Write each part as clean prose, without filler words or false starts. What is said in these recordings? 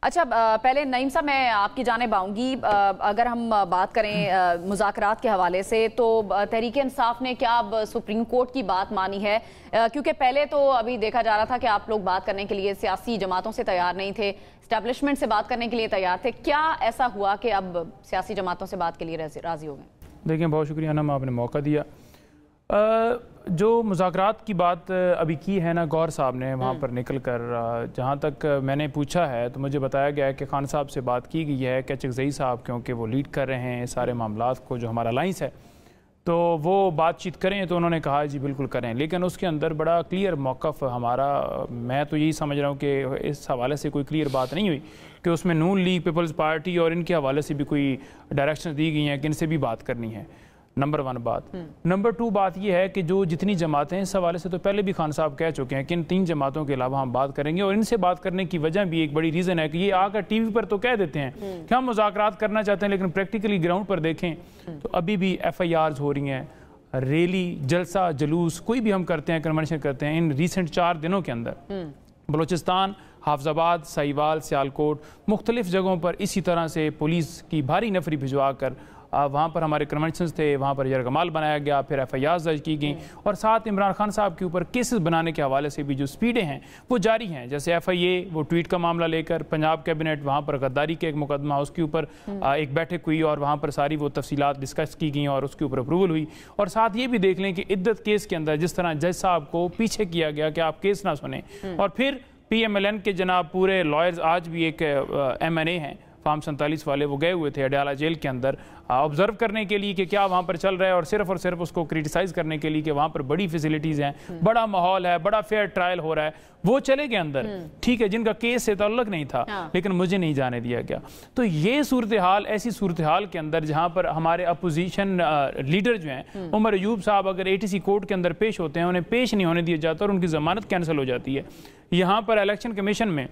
अच्छा, पहले नईम साहब मैं आपकी जानिब आऊँगी। अगर हम बात करें मुज़ाकरात के हवाले से, तो तहरीक इंसाफ ने क्या अब सुप्रीम कोर्ट की बात मानी है? क्योंकि पहले तो अभी देखा जा रहा था कि आप लोग बात करने के लिए सियासी जमातों से तैयार नहीं थे, इस्टेब्लिशमेंट से बात करने के लिए तैयार थे। क्या ऐसा हुआ कि अब सियासी जमातों से बात के लिए राज़ी हो गए? देखिए, बहुत शुक्रिया ना, आपने मौका दिया। जो मुज़ाकरात की बात अभी की है ना गौर साहब ने, वहाँ पर निकल कर जहाँ तक मैंने पूछा है तो मुझे बताया गया है कि खान साहब से बात की गई है कि चकज़ई साहब, क्योंकि वो लीड कर रहे हैं सारे मामलात को, जो हमारा अलाइंस है, तो वो बातचीत करें। तो उन्होंने कहा जी बिल्कुल करें, लेकिन उसके अंदर बड़ा क्लियर मौक़िफ़ हमारा, मैं तो यही समझ रहा हूँ कि इस हवाले से कोई क्लियर बात नहीं हुई कि उसमें नून लीग, पीपल्स पार्टी और इनके हवाले से भी कोई डायरेक्शन दी गई हैं कि इनसे भी बात करनी है। नंबर 1 बात। नंबर 2 बात यह है कि जो जितनी जमातें हैं, इस हवाले से तो पहले भी खान साहब कह चुके हैं कि इन 3 जमातों के अलावा हम बात करेंगे, और इनसे बात करने की वजह भी एक बड़ी रीज़न है कि ये आकर टीवी पर तो कह देते हैं कि हम मुज़ाकरात करना चाहते हैं, लेकिन प्रैक्टिकली ग्राउंड पर देखें तो अभी भी FIRs हो रही हैं, रैली, जलसा, जुलूस कोई भी हम करते हैं, कन्वेंशन करते हैं। इन रिसेंट 4 दिनों के अंदर बलूचिस्तान, हाफजाबाद, साहिवाल, सियालकोट, मुख्तलिफ जगहों पर इसी तरह से पुलिस की भारी नफरी भिजवा कर वहाँ पर हमारे कन्वेंशंस थे, वहाँ पर यरगमाल बनाया गया, फिर FIRs दर्ज की गई, और साथ इमरान खान साहब के ऊपर केसेस बनाने के हवाले से भी जो स्पीडें हैं वो जारी हैं। जैसे FIA वो ट्वीट का मामला लेकर पंजाब कैबिनेट, वहाँ पर गद्दारी के एक मुकदमा, उसके ऊपर एक बैठक हुई और वहाँ पर सारी वो तफसीलात डिस्कस की गई और उसके ऊपर अप्रूवल हुई। और साथ ये भी देख लें कि इद्दत केस के अंदर जिस तरह जज साहब को पीछे किया गया कि आप केस ना सुने, और फिर PMLN के जनाब पूरे लॉयर्स, आज भी एक MNA हैं फार्म 47 वाले, वो गए हुए थे अडयाला जेल के अंदर ऑब्जर्व करने के लिए कि क्या वहाँ पर चल रहा है, और सिर्फ उसको क्रिटिसाइज़ करने के लिए कि वहाँ पर बड़ी फैसिलिटीज़ हैं, बड़ा माहौल है, बड़ा फेयर ट्रायल हो रहा है। वो चले गए अंदर, ठीक है, जिनका केस से ताल्लुक नहीं था, लेकिन मुझे नहीं जाने दिया गया। तो ये सूरत हाल, ऐसी सूरत हाल के अंदर जहाँ पर हमारे अपोजिशन लीडर जो हैं, उमर अयूब साहब अगर ATC कोर्ट के अंदर पेश होते हैं, उन्हें पेश नहीं होने दिया जाता और उनकी ज़मानत कैंसिल हो जाती है। यहाँ पर इलेक्शन कमीशन में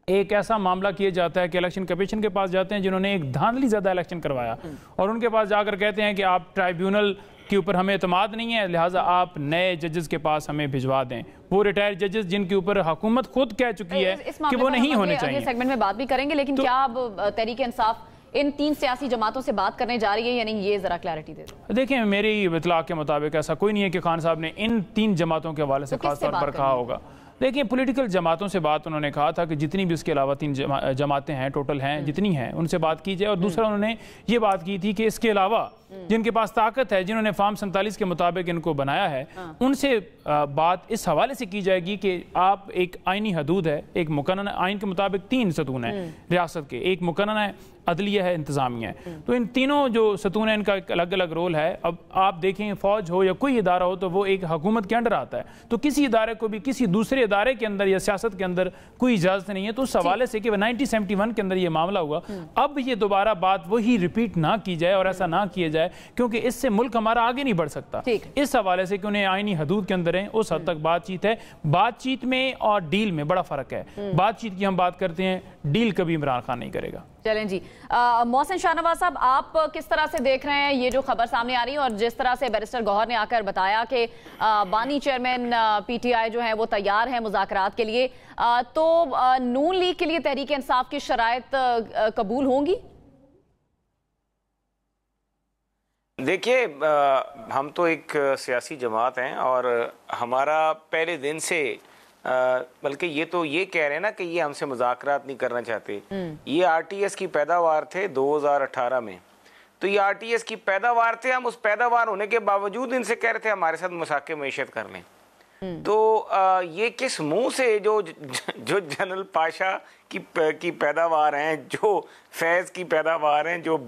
एक ऐसा मामला किया जाता है कि इलेक्शन कमीशन के पास जाते हैं जिन्होंने एक धांधली ज़्यादा इलेक्शन करवाया, और उनके पास जाकर कहते हैं कि आप ट्राइब्यूनल के ऊपर हमें एतमाद नहीं है, लिहाजा आप नए जजेस के पास हमें भिजवा दें। वो रिटायर्ड जजेस जिनके ऊपर हुकूमत खुद कह चुकी है कि वो नहीं होने चाहिए। सेगमेंट में बात भी करेंगे, लेकिन क्या अब तहरीक इंसाफ इन 3 सियासी जमातों से बात करने जा रही है या नहीं, ये जरा क्लैरिटी दे दो। देखिए, मेरी इतला के मुताबिक ऐसा कोई नहीं है कि खान साहब ने इन 3 जमातों के हवाले से खास तौर पर कहा होगा। देखिए, पॉलिटिकल जमातों से बात उन्होंने कहा था कि जितनी भी उसके अलावा 3 जमातें हैं, टोटल हैं जितनी हैं, उनसे बात की जाए। और दूसरा उन्होंने ये बात की थी कि इसके अलावा जिनके पास ताकत है, जिन्होंने फार्म 47 के मुताबिक इनको बनाया है, उनसे बात इस हवाले से की जाएगी कि आप, एक आइनी हदूद है, एक मुकन्नन आइन के मुताबिक 3 सतून हैं रियासत के, एक मुकन्नन है, अदलिया है, इंतजामिया है। तो इन तीनों जो सतून है, इनका एक अलग अलग रोल है। अब आप देखें, फौज हो या कोई इदारा हो, तो वो एक हुकूमत के अंडर आता है, तो किसी इदारे को भी किसी दूसरे इदारे के अंदर या सियासत के अंदर कोई इजाजत नहीं है। तो उस हवाले से कि 1971 के अंदर ये मामला हुआ, अब ये दोबारा बात वही रिपीट ना की जाए और ऐसा ना किया जाए, क्योंकि इससे मुल्क हमारा आगे नहीं बढ़ सकता। इस हवाले से कि उन्हें आईनी हदूद के अंदर है, उस हद तक बातचीत है। बातचीत में और डील में बड़ा फर्क है। बातचीत की हम बात करते हैं, डील कभी इमरान खान नहीं करेगा। चलें जी, मोहसिन शाहनवाज साहब, आप किस तरह से देख रहे हैं ये जो खबर सामने आ रही है, और जिस तरह से बैरिस्टर गौहर ने आकर बताया कि बानी चेयरमैन PTI जो है वो तैयार है मुज़ाकरात के लिए, तो नून लीग के लिए तहरीक इंसाफ की शराइत कबूल होंगी? देखिए, हम तो एक सियासी जमात हैं और हमारा पहले दिन से, बल्कि ये तो ये कह रहे हैं ना कि ये हमसे मुज़ाकरात नहीं करना चाहते। ये RTS की पैदावार थे 2018 में, तो ये RTS की पैदावार थे। हम उस पैदावार होने के बावजूद इनसे कह रहे थे हमारे साथ मुसाके मईशत कर लें। तो ये किस मुंह से जो जनरल पाशा की पैदावार हैं, जो फैज़ की पैदावार हैं, जो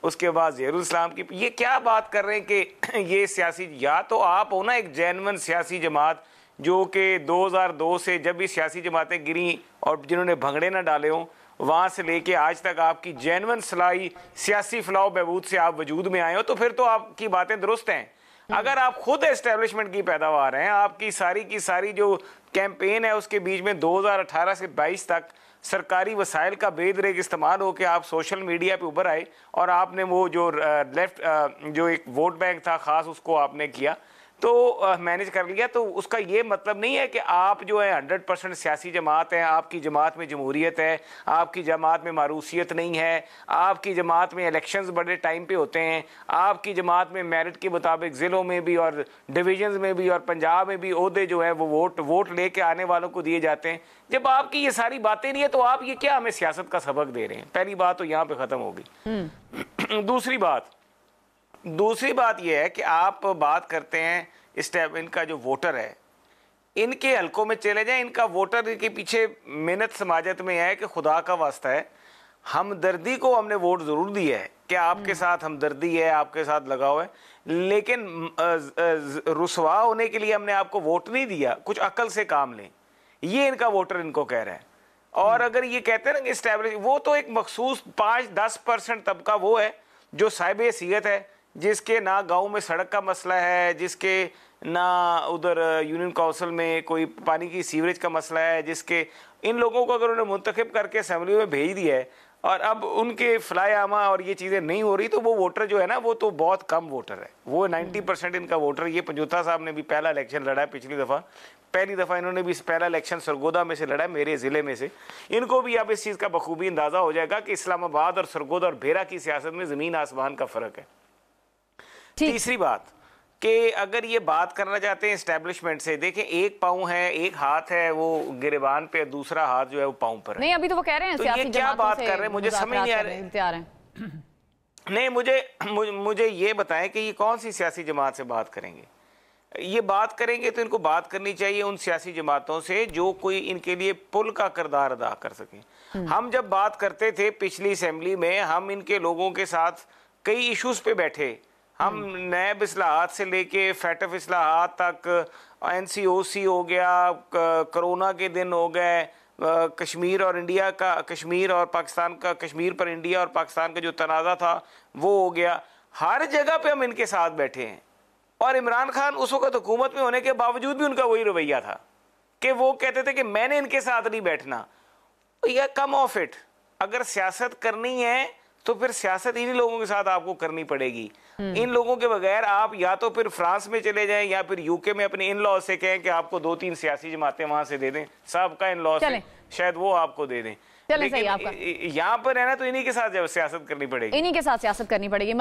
उसके बाद ज़ेरुल-इस्लाम की, ये क्या बात कर रहे हैं कि ये सियासी, या तो आप हो ना एक जेन्युइन सियासी जमात जो कि 2002 से जब भी सियासी जमातें गिरी और जिन्होंने भंगड़े ना डाले हों, वहाँ से लेके आज तक आपकी जेन्युइन सलाई सियासी फलाह बहबूद से आप वजूद में आए हो, तो फिर तो आपकी बातें दुरुस्त हैं। अगर आप खुद एस्टेब्लिशमेंट की पैदावार हैं, आपकी सारी की सारी जो कैंपेन है उसके बीच में 2018 से 22 तक सरकारी वसाइल का बेदरेक इस्तेमाल हो के आप सोशल मीडिया पे उभर आए और आपने वो जो लेफ्ट जो एक वोट बैंक था ख़ास, उसको आपने किया। तो मैनेज कर लिया। तो उसका ये मतलब नहीं है कि आप जो है 100% सियासी जमात है, आपकी जमात में जमहूरियत है, आपकी जमात में मारूसियत नहीं है, आपकी जमात में इलेक्शंस बड़े टाइम पे होते हैं, आपकी जमात में मेरिट के मुताबिक ज़िलों में भी और डिवीजन्स में भी और पंजाब में भी ओहदे जो है वो वोट लेके आने वालों को दिए जाते हैं। जब आपकी ये सारी बातें नहीं है तो आप ये क्या हमें सियासत का सबक दे रहे हैं? पहली बात तो यहाँ पे ख़त्म होगी। दूसरी बात यह है कि आप बात करते हैं स्टेप, इनका जो वोटर है, इनके हलकों में चले जाएं, इनका वोटर के पीछे मेहनत समाजत में है कि खुदा का वास्ता है, हमदर्दी को हमने वोट ज़रूर दिया है कि आपके साथ हमदर्दी है, आपके साथ लगाव है, लेकिन रुसवा होने के लिए हमने आपको वोट नहीं दिया, कुछ अकल से काम लें, ये इनका वोटर इनको कह रहा है। और अगर ये कहते हैं ना कि इस्टेब्लिश, वो तो एक मखसूस 5-10% तबका वो है जो साहिब हैसियत है, जिसके ना गांव में सड़क का मसला है, जिसके ना उधर यूनियन काउंसिल में कोई पानी की सीवरेज का मसला है, जिसके इन लोगों को अगर उन्होंने मुंतखब करके असेंबली में भेज दिया है और अब उनके फ्लाईआमा और ये चीज़ें नहीं हो रही, तो वो वोटर जो है ना वो तो बहुत कम वोटर है। वो 90% इनका वोटर, ये पंजोता साहब ने भी पहला इलेक्शन लड़ा है पिछली दफ़ा, पहली दफ़ा इन्होंने भी पहला इलेक्शन सरगोदा में से लड़ा है, मेरे ज़िले में से। इनको भी अब इस चीज़ का बखूबी अंदाज़ा हो जाएगा कि इस्लामाबाद और सरगोदा और भेरा की सियासत में ज़मीन आसमान का फ़र्क है। तीसरी बात कि अगर ये बात करना चाहते हैं इस्टेब्लिशमेंट से, देखें एक पाँव है, एक हाथ है वो गिरेबान पे, दूसरा हाथ जो है वो पाँव पर है। नहीं, अभी तो वो कह रहे हैं तो ये क्या बात कर रहे हैं, मुझे समझ नहीं आ रहा है। नहीं, मुझे ये बताएं कि ये कौन सी सियासी जमात से बात करेंगे? ये बात करेंगे तो इनको बात करनी चाहिए उन सियासी जमातों से जो कोई इनके लिए पुल का किरदार अदा कर सके। हम जब बात करते थे पिछली असेंबली में, हम इनके लोगों के साथ कई इश्यूज पे बैठे, हम नैब इस्लाहात से लेके फैटफ इस्लाहात तक, NCOC हो गया, कोरोना के दिन हो गए, कश्मीर और इंडिया का, कश्मीर और पाकिस्तान का, कश्मीर पर इंडिया और पाकिस्तान का जो तनाज़ा था वो हो गया। हर जगह पे हम इनके साथ बैठे हैं। और इमरान खान उस वक्त हुकूमत में होने के बावजूद भी उनका वही रवैया था कि वो कहते थे कि मैंने इनके साथ नहीं बैठना। या कम ऑफ इट, अगर सियासत करनी है तो फिर सियासत इन्हीं लोगों के साथ आपको करनी पड़ेगी। इन लोगों के बगैर आप या तो फिर फ्रांस में चले जाएं या फिर यूके में अपने इन लॉ से कहें कि आपको 2-3 सियासी जमातें वहां से दे दें, साहब का इन लॉ से शायद वो आपको दे दें। लेकिन यहाँ पर है ना, तो इन्हीं के साथ सियासत करनी पड़ेगी, इन्हीं के साथ सियासत करनी पड़ेगी।